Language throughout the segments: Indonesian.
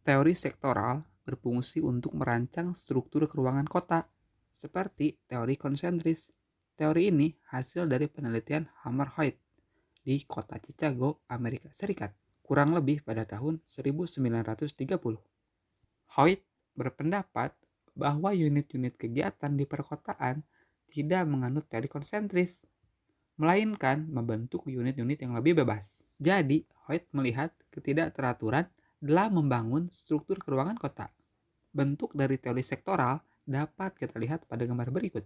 Teori sektoral berfungsi untuk merancang struktur ruangan kota, seperti teori konsentris. Teori ini hasil dari penelitian Hammer Hoyt di kota Chicago, Amerika Serikat, kurang lebih pada tahun 1930. Hoyt berpendapat bahwa unit-unit kegiatan di perkotaan tidak menganut teori konsentris, melainkan membentuk unit-unit yang lebih bebas. Jadi, Hoyt melihat ketidakteraturan dalam membangun struktur ruangan kota. Bentuk dari teori sektoral dapat kita lihat pada gambar berikut.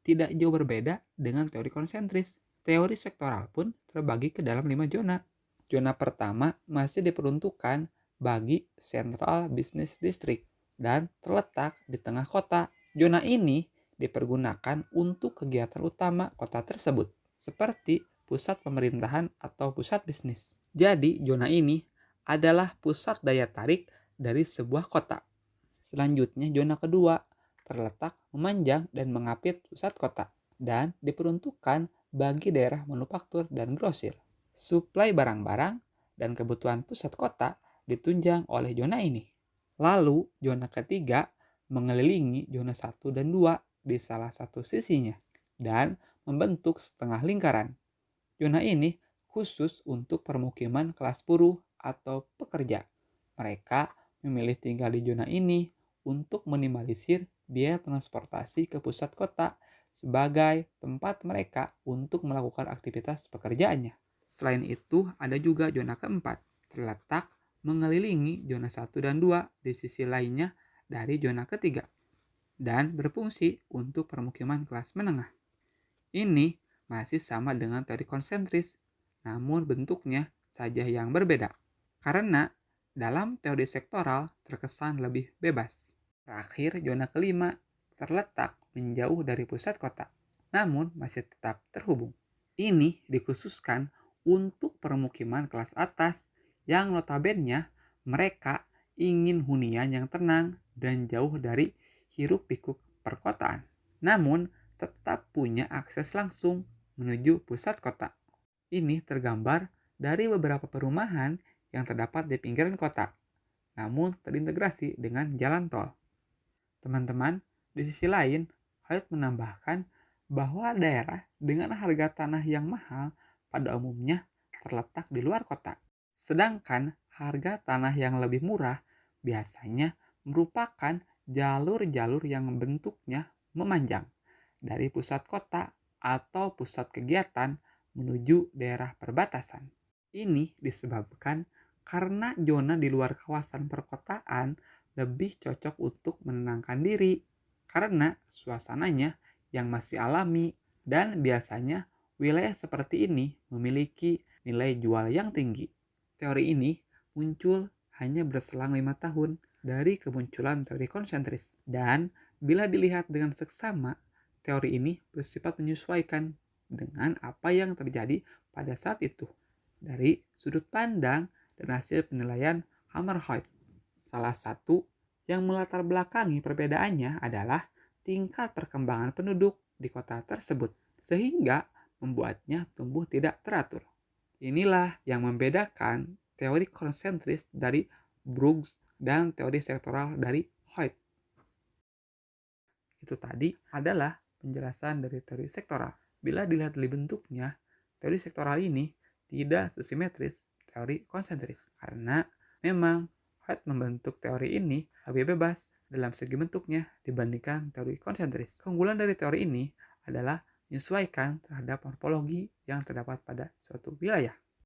Tidak jauh berbeda dengan teori konsentris. Teori sektoral pun terbagi ke dalam 5 zona. Zona pertama masih diperuntukkan bagi Central Business District dan terletak di tengah kota. Zona ini dipergunakan untuk kegiatan utama kota tersebut, seperti pusat pemerintahan atau pusat bisnis. Jadi, zona ini adalah pusat daya tarik dari sebuah kota. Selanjutnya, zona kedua terletak memanjang dan mengapit pusat kota dan diperuntukkan bagi daerah manufaktur dan grosir. Suplai barang-barang dan kebutuhan pusat kota ditunjang oleh zona ini. Lalu, zona ketiga mengelilingi zona 1 dan 2 di salah satu sisinya dan membentuk setengah lingkaran. Zona ini khusus untuk permukiman kelas buruh atau pekerja. Mereka memilih tinggal di zona ini untuk minimalisir biaya transportasi ke pusat kota sebagai tempat mereka untuk melakukan aktivitas pekerjaannya. Selain itu, ada juga zona keempat, terletak mengelilingi zona 1 dan 2 di sisi lainnya dari zona ketiga, dan berfungsi untuk permukiman kelas menengah. Ini masih sama dengan teori konsentris, namun bentuknya saja yang berbeda. Karena dalam teori sektoral terkesan lebih bebas. Terakhir, zona kelima terletak menjauh dari pusat kota, namun masih tetap terhubung. Ini dikhususkan untuk permukiman kelas atas yang notabene mereka ingin hunian yang tenang dan jauh dari hiruk-pikuk perkotaan, namun tetap punya akses langsung menuju pusat kota. Ini tergambar dari beberapa perumahan yang terdapat di pinggiran kota, namun terintegrasi dengan jalan tol. Teman-teman, di sisi lain, Hoyt menambahkan bahwa daerah dengan harga tanah yang mahal pada umumnya terletak di luar kota. Sedangkan harga tanah yang lebih murah biasanya merupakan jalur-jalur yang bentuknya memanjang dari pusat kota atau pusat kegiatan menuju daerah perbatasan. Ini disebabkan karena zona di luar kawasan perkotaan lebih cocok untuk menenangkan diri karena suasananya yang masih alami, dan biasanya wilayah seperti ini memiliki nilai jual yang tinggi. Teori ini muncul hanya berselang 5 tahun dari kemunculan teori konsentris, dan bila dilihat dengan seksama, teori ini bersifat menyesuaikan dengan apa yang terjadi pada saat itu dari sudut pandang dan hasil penilaian Hammer Hoyt. Salah satu yang melatar belakangi perbedaannya adalah tingkat perkembangan penduduk di kota tersebut, sehingga membuatnya tumbuh tidak teratur. Inilah yang membedakan teori konsentris dari Brooks dan teori sektoral dari Hoyt. Itu tadi adalah penjelasan dari teori sektoral. Bila dilihat dari bentuknya, teori sektoral ini tidak sesimetris teori konsentris, karena memang Hoyt membentuk teori ini lebih bebas dalam segi bentuknya dibandingkan teori konsentris. Keunggulan dari teori ini adalah menyesuaikan terhadap morfologi yang terdapat pada suatu wilayah.